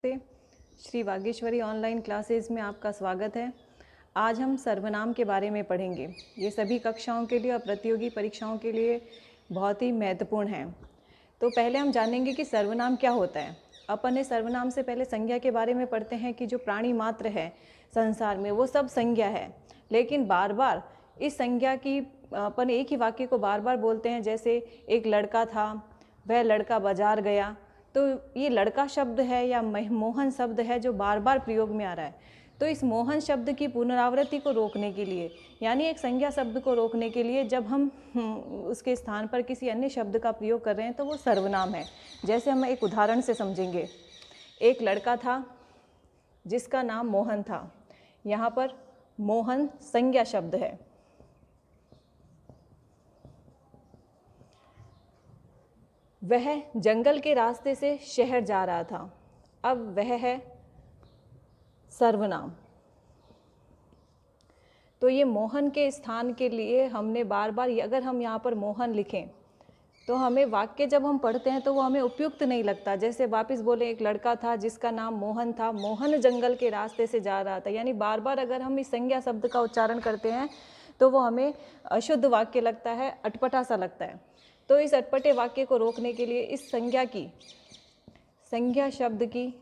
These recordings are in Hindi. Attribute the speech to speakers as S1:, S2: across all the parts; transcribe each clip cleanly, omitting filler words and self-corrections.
S1: से श्री वागीश्वरी ऑनलाइन क्लासेस में आपका स्वागत है। आज हम सर्वनाम के बारे में पढ़ेंगे। ये सभी कक्षाओं के लिए और प्रतियोगी परीक्षाओं के लिए बहुत ही महत्वपूर्ण है। तो पहले हम जानेंगे कि सर्वनाम क्या होता है। अपन ने सर्वनाम से पहले संज्ञा के बारे में पढ़ते हैं कि जो प्राणी मात्र है संसार में वो सब संज्ञा है, लेकिन बार बार इस संज्ञा की अपन एक ही वाक्य को बार बार बोलते हैं। जैसे एक लड़का था, वह लड़का बाजार गया, तो ये लड़का शब्द है या मोहन शब्द है जो बार बार प्रयोग में आ रहा है। तो इस मोहन शब्द की पुनरावृत्ति को रोकने के लिए, यानी एक संज्ञा शब्द को रोकने के लिए जब हम उसके स्थान पर किसी अन्य शब्द का प्रयोग कर रहे हैं तो वो सर्वनाम है। जैसे हम एक उदाहरण से समझेंगे। एक लड़का था जिसका नाम मोहन था। यहाँ पर मोहन संज्ञा शब्द है। वह जंगल के रास्ते से शहर जा रहा था। अब वह है सर्वनाम। तो ये मोहन के स्थान के लिए हमने बार बार, अगर हम यहाँ पर मोहन लिखें तो हमें वाक्य जब हम पढ़ते हैं तो वो हमें उपयुक्त नहीं लगता। जैसे वापस बोले एक लड़का था जिसका नाम मोहन था, मोहन जंगल के रास्ते से जा रहा था, यानी बार बार अगर हम इस संज्ञा शब्द का उच्चारण करते हैं तो वो हमें अशुद्ध वाक्य लगता है, अटपटा सा लगता है। तो इस अटपटे वाक्य को रोकने के लिए इस संज्ञा शब्द की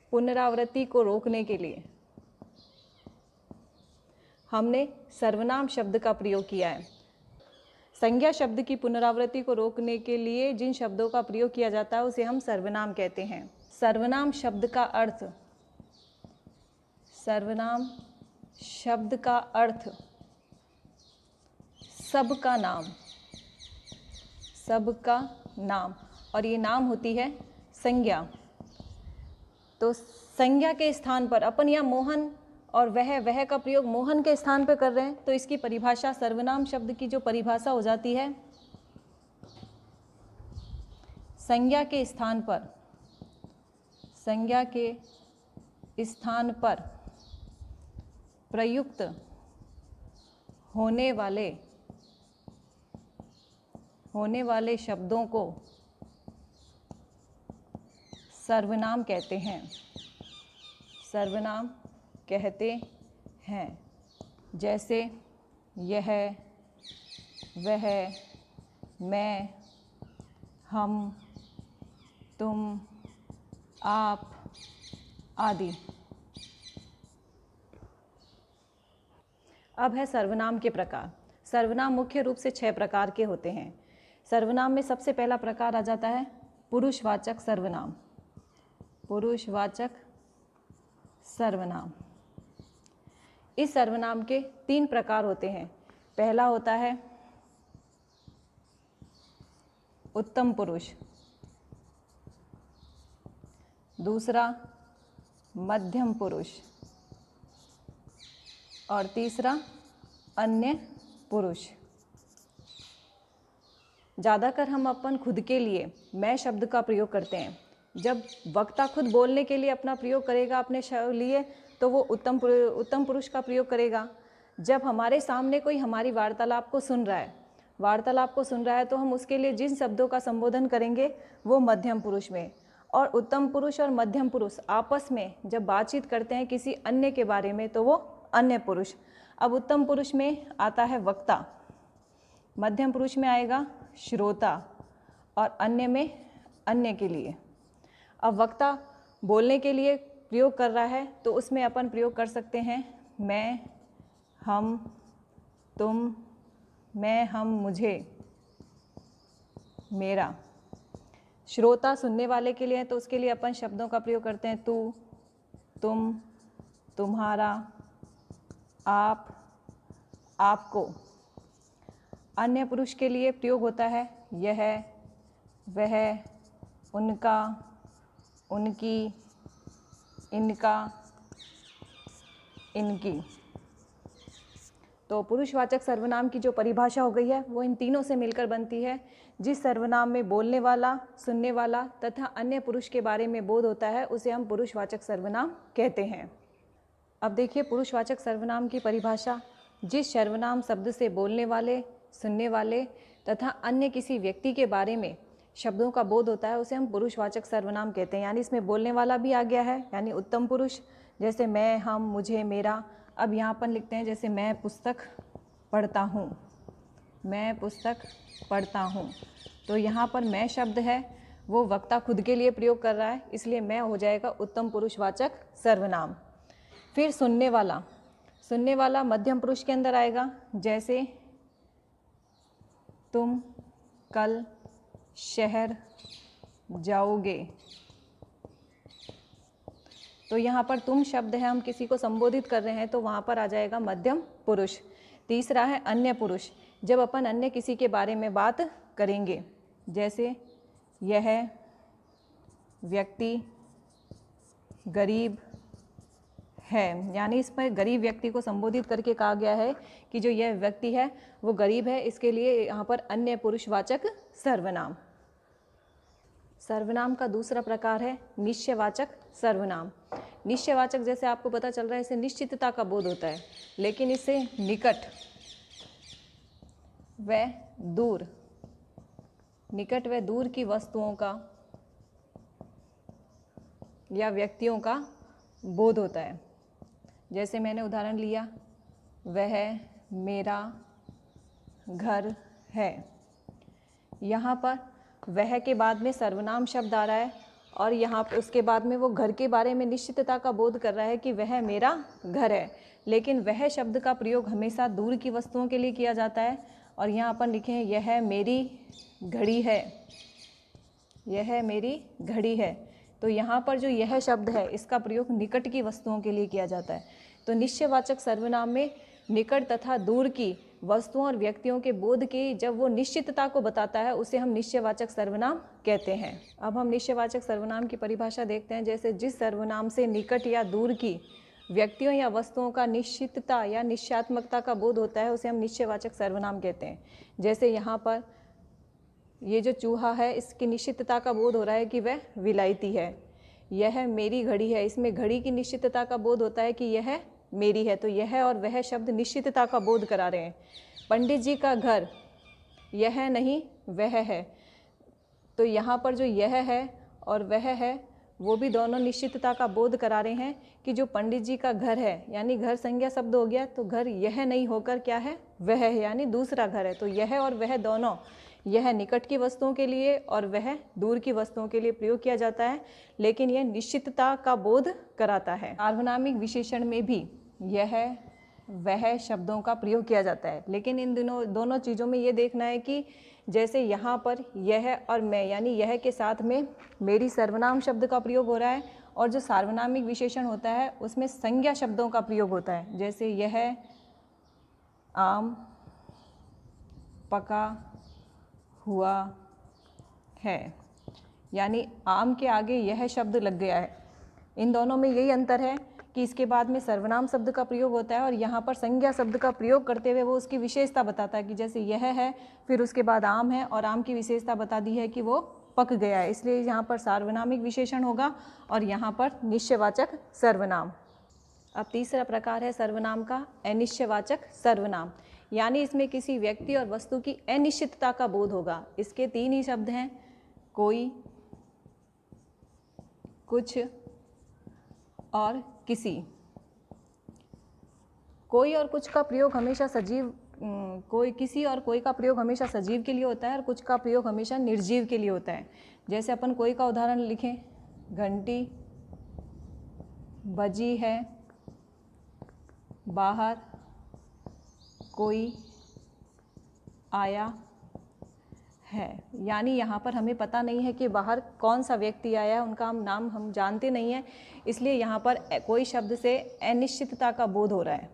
S1: पुनरावृत्ति को रोकने के लिए हमने सर्वनाम शब्द का प्रयोग किया है। संज्ञा शब्द की पुनरावृत्ति को रोकने के लिए जिन शब्दों का प्रयोग किया जाता है उसे हम सर्वनाम कहते हैं। सर्वनाम शब्द का अर्थ सबका नाम, और ये नाम होती है संज्ञा। तो संज्ञा के स्थान पर अपन यहाँ मोहन और वह का प्रयोग मोहन के स्थान पर कर रहे हैं, तो इसकी परिभाषा परिभाषा शब्द की जो परिभाषा हो जाती है, संज्ञा के स्थान पर प्रयुक्त होने वाले शब्दों को सर्वनाम कहते हैं। जैसे यह, वह, मैं, हम, तुम, आप आदि। अब है सर्वनाम के प्रकार। सर्वनाम मुख्य रूप से 6 प्रकार के होते हैं। सर्वनाम में सबसे पहला प्रकार आ जाता है पुरुषवाचक सर्वनाम। इस सर्वनाम के 3 प्रकार होते हैं। पहला होता है उत्तम पुरुष, दूसरा मध्यम पुरुष और तीसरा अन्य पुरुष। ज़्यादातर हम अपन खुद के लिए मैं शब्द का प्रयोग करते हैं। जब वक्ता खुद बोलने के लिए अपना प्रयोग करेगा अपने लिए तो वो उत्तम पुरुष का प्रयोग करेगा। जब हमारे सामने कोई हमारी वार्तालाप को सुन रहा है तो हम उसके लिए जिन शब्दों का संबोधन करेंगे वो मध्यम पुरुष में। और उत्तम पुरुष और मध्यम पुरुष आपस में जब बातचीत करते हैं किसी अन्य के बारे में तो वो अन्य पुरुष। अब उत्तम पुरुष में आता है वक्ता, मध्यम पुरुष में आएगा श्रोता और अन्य में अन्य के लिए। अब वक्ता बोलने के लिए प्रयोग कर रहा है तो उसमें अपन प्रयोग कर सकते हैं मैं, हम, तुम, मैं, हम, मुझे, मेरा। श्रोता सुनने वाले के लिए तो उसके लिए अपन शब्दों का प्रयोग करते हैं तू, तुम, तुम्हारा, आप, आपको। अन्य पुरुष के लिए प्रयोग होता है यह, वह, उनका, उनकी, इनका, इनकी। तो पुरुषवाचक सर्वनाम की जो परिभाषा हो गई है वो इन तीनों से मिलकर बनती है। जिस सर्वनाम में बोलने वाला, सुनने वाला तथा अन्य पुरुष के बारे में बोध होता है उसे हम पुरुषवाचक सर्वनाम कहते हैं। अब देखिए पुरुषवाचक सर्वनाम की परिभाषा। जिस सर्वनाम शब्द से बोलने वाले, सुनने वाले तथा अन्य किसी व्यक्ति के बारे में शब्दों का बोध होता है उसे हम पुरुषवाचक सर्वनाम कहते हैं। यानी इसमें बोलने वाला भी आ गया है, यानी उत्तम पुरुष, जैसे मैं, हम, मुझे, मेरा। अब यहाँ पर लिखते हैं जैसे मैं पुस्तक पढ़ता हूँ, मैं पुस्तक पढ़ता हूँ। तो यहाँ पर मैं शब्द है वो वक्ता खुद के लिए प्रयोग कर रहा है, इसलिए मैं हो जाएगा उत्तम पुरुषवाचक सर्वनाम। फिर सुनने वाला, सुनने वाला मध्यम पुरुष के अंदर आएगा, जैसे तुम कल शहर जाओगे। तो यहाँ पर तुम शब्द है, हम किसी को संबोधित कर रहे हैं तो वहाँ पर आ जाएगा मध्यम पुरुष। तीसरा है अन्य पुरुष, जब अपन अन्य किसी के बारे में बात करेंगे, जैसे यह व्यक्ति गरीब है, यानी इसमें गरीब व्यक्ति को संबोधित करके कहा गया है कि जो यह व्यक्ति है वो गरीब है, इसके लिए यहाँ पर अन्य पुरुषवाचक सर्वनाम। सर्वनाम का दूसरा प्रकार है निश्चयवाचक सर्वनाम। निश्चयवाचक जैसे आपको पता चल रहा है इसे निश्चितता का बोध होता है, लेकिन इसे निकट व दूर, निकट व दूर की वस्तुओं का या व्यक्तियों का बोध होता है। जैसे मैंने उदाहरण लिया, वह मेरा घर है। यहाँ पर वह के बाद में सर्वनाम शब्द आ रहा है और यहाँ पर उसके बाद में वो घर के बारे में निश्चितता का बोध कर रहा है कि वह मेरा घर है, लेकिन वह शब्द का प्रयोग हमेशा दूर की वस्तुओं के लिए किया जाता है। और यहाँ अपन लिखे हैं यह मेरी घड़ी है, यह मेरी घड़ी है। तो यहाँ पर जो यह शब्द है इसका प्रयोग निकट की वस्तुओं के लिए किया जाता है। तो निश्चयवाचक सर्वनाम में निकट तथा दूर की वस्तुओं और व्यक्तियों के बोध की जब वो निश्चितता को बताता है उसे हम निश्चयवाचक सर्वनाम कहते हैं। अब हम निश्चयवाचक सर्वनाम की परिभाषा देखते हैं। जैसे जिस सर्वनाम से निकट या दूर की व्यक्तियों या वस्तुओं का निश्चितता या निश्चयात्मकता का बोध होता है उसे हम निश्चयवाचक सर्वनाम कहते हैं। जैसे यहाँ पर ये जो चूहा है इसकी निश्चितता का बोध हो रहा है कि वह विलायती है। यह मेरी घड़ी है, इसमें घड़ी की निश्चितता का बोध होता है कि यह मेरी है। तो यह और वह शब्द निश्चितता का बोध करा रहे हैं। पंडित जी का घर, यह नहीं वह है। तो यहाँ पर जो यह है और वह है वो भी दोनों निश्चितता का बोध करा रहे हैं कि जो पंडित जी का घर है, यानी घर संज्ञा शब्द हो गया, तो घर यह नहीं होकर क्या है, वह है, यानी दूसरा घर है। तो यह और वह दोनों, यह निकट की वस्तुओं के लिए और वह दूर की वस्तुओं के लिए प्रयोग किया जाता है, लेकिन यह निश्चितता का बोध कराता है। सार्वनामिक विशेषण में भी यह वह शब्दों का प्रयोग किया जाता है, लेकिन इन दोनों चीज़ों में ये देखना है कि जैसे यहाँ पर यह और मैं, यानी यह के साथ में मेरी सर्वनाम शब्द का प्रयोग हो रहा है, और जो सार्वनामिक विशेषण होता है उसमें संज्ञा शब्दों का प्रयोग होता है। जैसे यह आम पका हुआ है, यानी आम के आगे यह शब्द लग गया है। इन दोनों में यही अंतर है कि इसके बाद में सर्वनाम शब्द का प्रयोग होता है और यहाँ पर संज्ञा शब्द का प्रयोग करते हुए वो उसकी विशेषता बताता है कि जैसे यह है, फिर उसके बाद आम है और आम की विशेषता बता दी है कि वो पक गया है, इसलिए यहाँ पर सार्वनामिक विशेषण होगा और यहाँ पर निश्चयवाचक सर्वनाम। अब तीसरा प्रकार है सर्वनाम का अनिश्चयवाचक सर्वनाम, यानी इसमें किसी व्यक्ति और वस्तु की अनिश्चितता का बोध होगा। इसके तीन ही शब्द हैं, कोई, कुछ और किसी। कोई और कुछ का प्रयोग हमेशा सजीव, कोई, किसी और कोई का प्रयोग हमेशा सजीव के लिए होता है और कुछ का प्रयोग हमेशा निर्जीव के लिए होता है। जैसे अपन कोई का उदाहरण लिखें, घंटी बजी है, बाहर कोई आया है, यानी यहाँ पर हमें पता नहीं है कि बाहर कौन सा व्यक्ति आया है, उनका हम नाम हम जानते नहीं हैं, इसलिए यहाँ पर कोई शब्द से अनिश्चितता का बोध हो रहा है,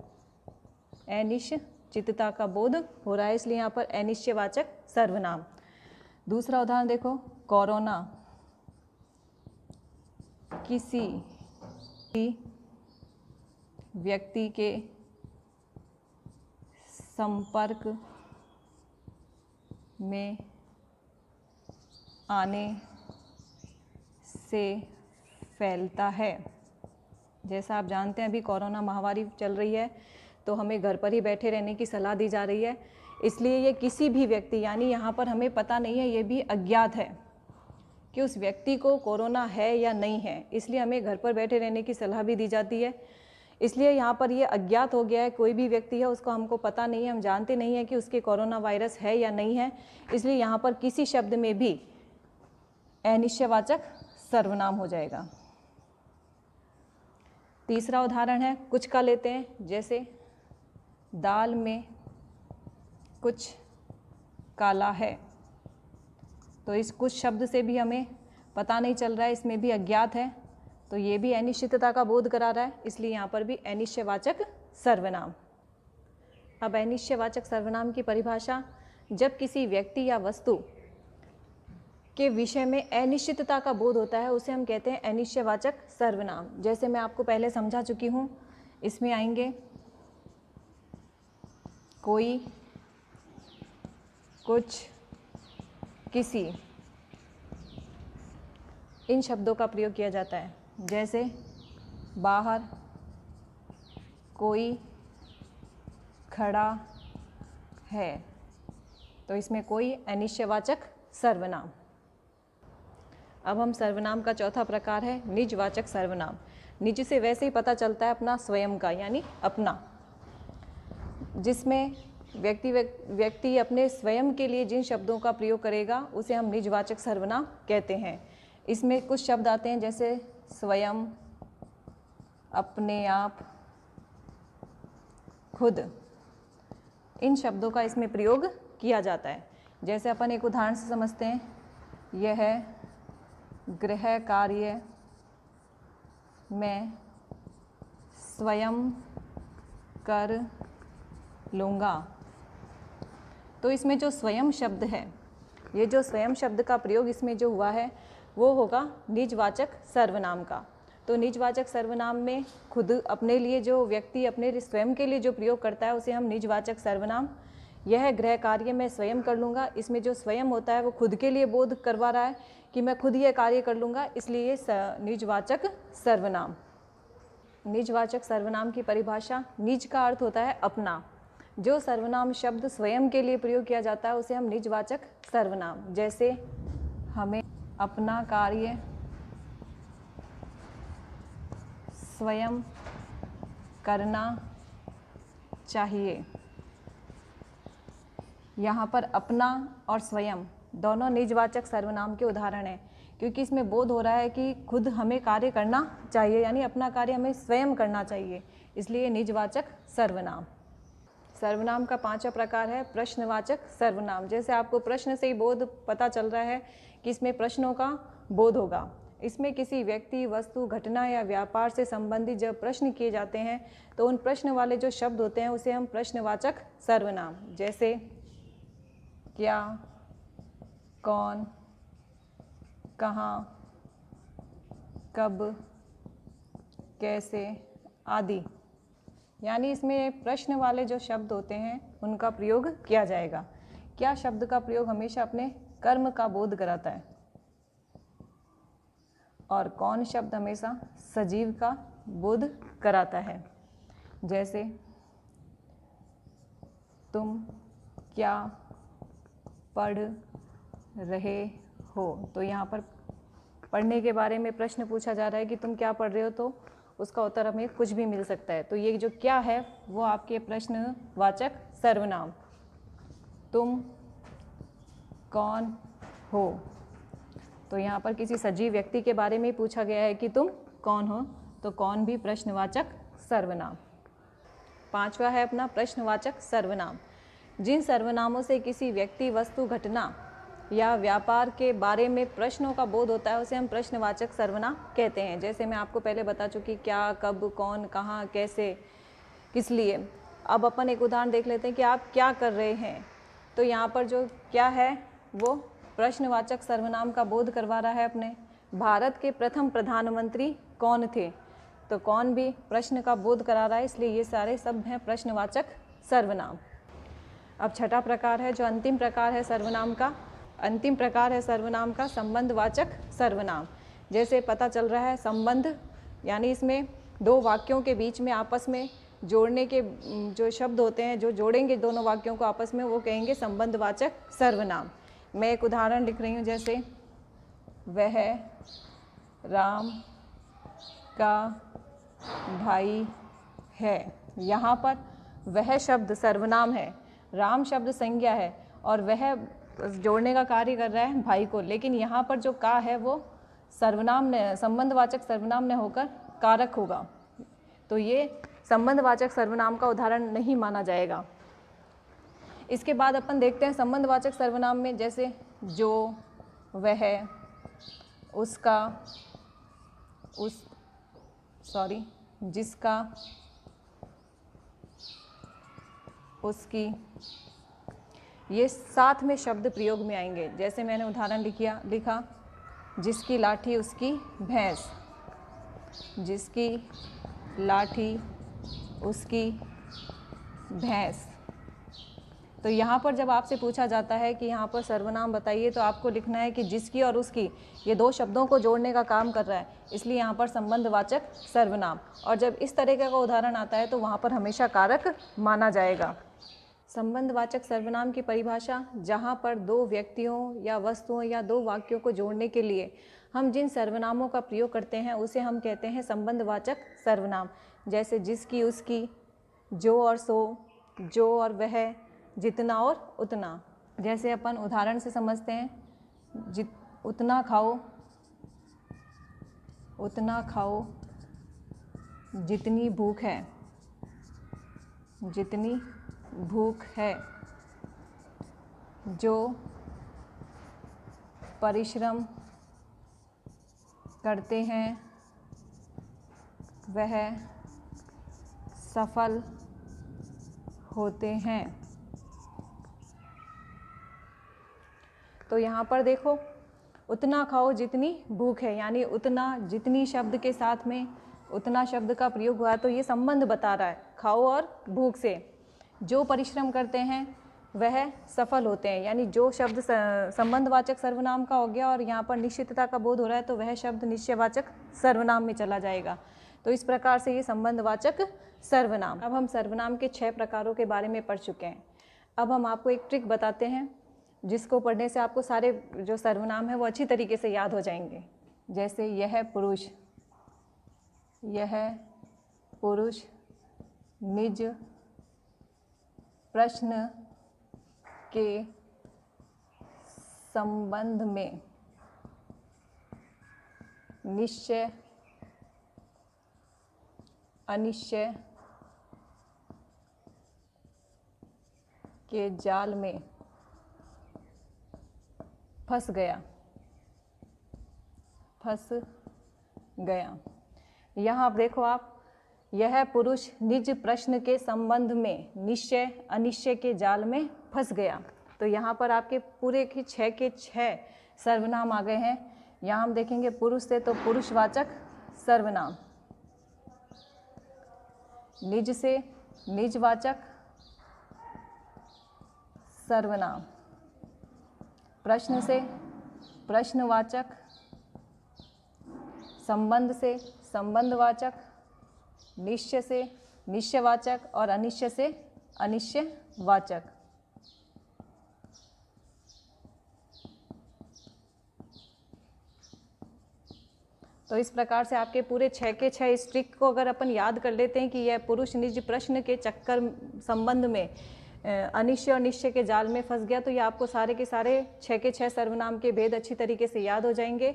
S1: अनिश्चितता का बोध हो रहा है, इसलिए यहाँ पर अनिश्चयवाचक सर्वनाम। दूसरा उदाहरण देखो, कोरोना किसी व्यक्ति के संपर्क में आने से फैलता है। जैसा आप जानते हैं अभी कोरोना महामारी चल रही है, तो हमें घर पर ही बैठे रहने की सलाह दी जा रही है, इसलिए ये किसी भी व्यक्ति, यानी यहाँ पर हमें पता नहीं है, ये भी अज्ञात है, कि उस व्यक्ति को कोरोना है या नहीं है, इसलिए हमें घर पर बैठे रहने की सलाह भी दी जाती है। इसलिए यहाँ पर ये अज्ञात हो गया है, कोई भी व्यक्ति है उसको हमको पता नहीं है, हम जानते नहीं है कि उसके कोरोना वायरस है या नहीं है, इसलिए यहाँ पर किसी शब्द में भी अनिश्चयवाचक सर्वनाम हो जाएगा। तीसरा उदाहरण है कुछ का लेते हैं, जैसे दाल में कुछ काला है। तो इस कुछ शब्द से भी हमें पता नहीं चल रहा है, इसमें भी अज्ञात है, तो ये भी अनिश्चितता का बोध करा रहा है, इसलिए यहाँ पर भी अनिश्चयवाचक सर्वनाम। अब अनिश्चयवाचक सर्वनाम की परिभाषा, जब किसी व्यक्ति या वस्तु के विषय में अनिश्चितता का बोध होता है उसे हम कहते हैं अनिश्चयवाचक सर्वनाम। जैसे मैं आपको पहले समझा चुकी हूँ, इसमें आएंगे कोई, कुछ, किसी, इन शब्दों का प्रयोग किया जाता है। जैसे बाहर कोई खड़ा है, तो इसमें कोई अनिश्चयवाचक सर्वनाम। अब हम सर्वनाम का चौथा प्रकार है निजवाचक सर्वनाम। निज से वैसे ही पता चलता है अपना स्वयं का, यानी अपना, जिसमें व्यक्ति अपने स्वयं के लिए जिन शब्दों का प्रयोग करेगा उसे हम निजवाचक सर्वनाम कहते हैं। इसमें कुछ शब्द आते हैं जैसे स्वयं, अपने आप, खुद, इन शब्दों का इसमें प्रयोग किया जाता है। जैसे अपन एक उदाहरण से समझते हैं, यह गृह कार्य मैं स्वयं कर लूँगा। तो इसमें जो स्वयं शब्द है, ये जो स्वयं शब्द का प्रयोग इसमें जो हुआ है वो होगा निजवाचक सर्वनाम का। तो निजवाचक सर्वनाम में खुद अपने लिए जो व्यक्ति अपने स्वयं के लिए जो प्रयोग करता है उसे हम निजवाचक सर्वनाम, यह गृह कार्य मैं स्वयं कर लूँगा, इसमें जो स्वयं होता है वो खुद के लिए बोध करवा रहा है कि मैं खुद यह कार्य कर लूँगा, इसलिए ये निजवाचक सर्वनाम। निजवाचक सर्वनाम की परिभाषा, निज का अर्थ होता है अपना। जो सर्वनाम शब्द स्वयं के लिए प्रयोग किया जाता है उसे हम निजवाचक सर्वनाम, जैसे हमें अपना कार्य स्वयं करना चाहिए। यहाँ पर अपना और स्वयं दोनों निजवाचक सर्वनाम के उदाहरण हैं, क्योंकि इसमें बोध हो रहा है कि खुद हमें कार्य करना चाहिए, यानी अपना कार्य हमें स्वयं करना चाहिए, इसलिए निजवाचक सर्वनाम। सर्वनाम का पांचवा प्रकार है प्रश्नवाचक सर्वनाम। जैसे आपको प्रश्न से ही बोध पता चल रहा है कि इसमें प्रश्नों का बोध होगा। इसमें किसी व्यक्ति, वस्तु, घटना या व्यापार से संबंधित जब प्रश्न किए जाते हैं तो उन प्रश्न वाले जो शब्द होते हैं उसे हम प्रश्नवाचक सर्वनाम, जैसे क्या, कौन, कहाँ, कब, कैसे आदि, यानी इसमें प्रश्न वाले जो शब्द होते हैं उनका प्रयोग किया जाएगा। क्या शब्द का प्रयोग हमेशा अपने कर्म का बोध कराता है और कौन शब्द हमेशा सजीव का बोध कराता है। जैसे तुम क्या पढ़ रहे हो, तो यहाँ पर पढ़ने के बारे में प्रश्न पूछा जा रहा है कि तुम क्या पढ़ रहे हो, तो उसका उत्तर हमें कुछ भी मिल सकता है। तो ये जो क्या है वो आपके प्रश्नवाचक सर्वनाम। तुम कौन हो, तो यहाँ पर किसी सजीव व्यक्ति के बारे में पूछा गया है कि तुम कौन हो, तो कौन भी प्रश्नवाचक सर्वनाम। पांचवा है अपना प्रश्नवाचक सर्वनाम। जिन सर्वनामों से किसी व्यक्ति, वस्तु, घटना या व्यापार के बारे में प्रश्नों का बोध होता है उसे हम प्रश्नवाचक सर्वनाम कहते हैं। जैसे मैं आपको पहले बता चुकी, क्या, कब, कौन, कहाँ, कैसे, किस लिए। अब अपन एक उदाहरण देख लेते हैं कि आप क्या कर रहे हैं, तो यहाँ पर जो क्या है वो प्रश्नवाचक सर्वनाम का बोध करवा रहा है अपने। भारत के प्रथम प्रधानमंत्री कौन थे, तो कौन भी प्रश्न का बोध करा रहा है, इसलिए ये सारे शब्द हैं प्रश्नवाचक सर्वनाम। अब छठा प्रकार है जो अंतिम प्रकार है सर्वनाम का। अंतिम प्रकार है सर्वनाम का संबंधवाचक सर्वनाम। जैसे पता चल रहा है संबंध, यानी इसमें दो वाक्यों के बीच में आपस में जोड़ने के जो शब्द होते हैं, जो जोड़ेंगे दोनों वाक्यों को आपस में, वो कहेंगे संबंधवाचक सर्वनाम। मैं एक उदाहरण लिख रही हूँ, जैसे वह राम का भाई है। यहाँ पर वह शब्द सर्वनाम है, राम शब्द संज्ञा है और वह जोड़ने का कार्य कर रहा है भाई को, लेकिन यहाँ पर जो का है वो सर्वनाम ने, संबंधवाचक सर्वनाम ने होकर कारक होगा, तो ये संबंधवाचक सर्वनाम का उदाहरण नहीं माना जाएगा। इसके बाद अपन देखते हैं संबंधवाचक सर्वनाम में, जैसे जो, वह, उसका, जिसका, उसकी, ये साथ में शब्द प्रयोग में आएंगे। जैसे मैंने उदाहरण लिखा, जिसकी लाठी उसकी भैंस, जिसकी लाठी उसकी भैंस। तो यहाँ पर जब आपसे पूछा जाता है कि यहाँ पर सर्वनाम बताइए, तो आपको लिखना है कि जिसकी और उसकी, ये दो शब्दों को जोड़ने का काम कर रहा है, इसलिए यहाँ पर संबंधवाचक सर्वनाम। और जब इस तरीके का उदाहरण आता है तो वहाँ पर हमेशा कारक माना जाएगा। संबंधवाचक सर्वनाम की परिभाषा, जहाँ पर दो व्यक्तियों या वस्तुओं या दो वाक्यों को जोड़ने के लिए हम जिन सर्वनामों का प्रयोग करते हैं उसे हम कहते हैं संबंधवाचक सर्वनाम। जैसे जिसकी, उसकी, जो और सो, जो और वह, जितना और उतना। जैसे अपन उदाहरण से समझते हैं, उतना खाओ, उतना खाओ, जितनी भूख है, जितनी भूख है, जो परिश्रम करते हैं वह सफल होते हैं। तो यहाँ पर देखो, उतना खाओ जितनी भूख है, यानी उतना, जितनी शब्द के साथ में उतना शब्द का प्रयोग हुआ, तो ये संबंध बता रहा है खाओ और भूख से। जो परिश्रम करते हैं वह सफल होते हैं, यानी जो शब्द संबंधवाचक सर्वनाम का हो गया और यहाँ पर निश्चितता का बोध हो रहा है, तो वह शब्द निश्चयवाचक सर्वनाम में चला जाएगा। तो इस प्रकार से ये संबंधवाचक सर्वनाम। अब हम सर्वनाम के 6 प्रकारों के बारे में पढ़ चुके हैं। अब हम आपको एक ट्रिक बताते हैं जिसको पढ़ने से आपको सारे जो सर्वनाम है वो अच्छी तरीके से याद हो जाएंगे। जैसे यह पुरुष, यह पुरुष निज प्रश्न के संबंध में निश्चय अनिश्चय के जाल में फंस गया, फंस गया। यहाँ आप देखो, आप यह पुरुष निज प्रश्न के संबंध में निश्चय अनिश्चय के जाल में फंस गया। तो यहाँ पर आपके पूरे के 6 के 6 सर्वनाम आ गए हैं। यहाँ हम देखेंगे पुरुष से तो पुरुषवाचक सर्वनाम, निज से निजवाचक सर्वनाम, प्रश्न से प्रश्नवाचक, संबंध से संबंधवाचक, निश्चय से निश्चयवाचक और अनिश्चय से अनिश्चयवाचक। तो इस प्रकार से आपके पूरे 6 के 6 इस ट्रिक को अगर अपन याद कर लेते हैं कि यह पुरुष निज प्रश्न के चक्कर संबंध में अनिश्चय और निश्चय के जाल में फंस गया, तो ये आपको सारे के सारे 6 के 6 सर्वनाम के भेद अच्छी तरीके से याद हो जाएंगे।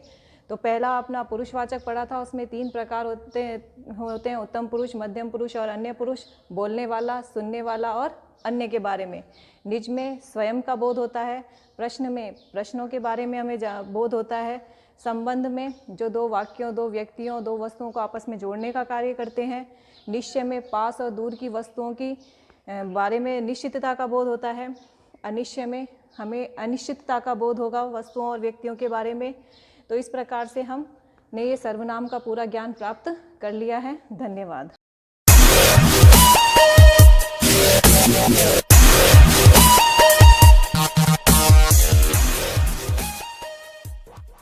S1: तो पहला अपना पुरुषवाचक पढ़ा था, उसमें 3 प्रकार होते हैं, उत्तम पुरुष, मध्यम पुरुष और अन्य पुरुष। बोलने वाला, सुनने वाला और अन्य के बारे में। निज में स्वयं का बोध होता है, प्रश्न में प्रश्नों के बारे में हमें बोध होता है, संबंध में जो 2 वाक्यों, 2 व्यक्तियों, 2 वस्तुओं को आपस में जोड़ने का कार्य करते हैं, निश्चय में पास और दूर की वस्तुओं की बारे में निश्चितता का बोध होता है, अनिश्चय में हमें अनिश्चितता का बोध होगा वस्तुओं और व्यक्तियों के बारे में। तो इस प्रकार से हमने ये सर्वनाम का पूरा ज्ञान प्राप्त कर लिया है। धन्यवाद।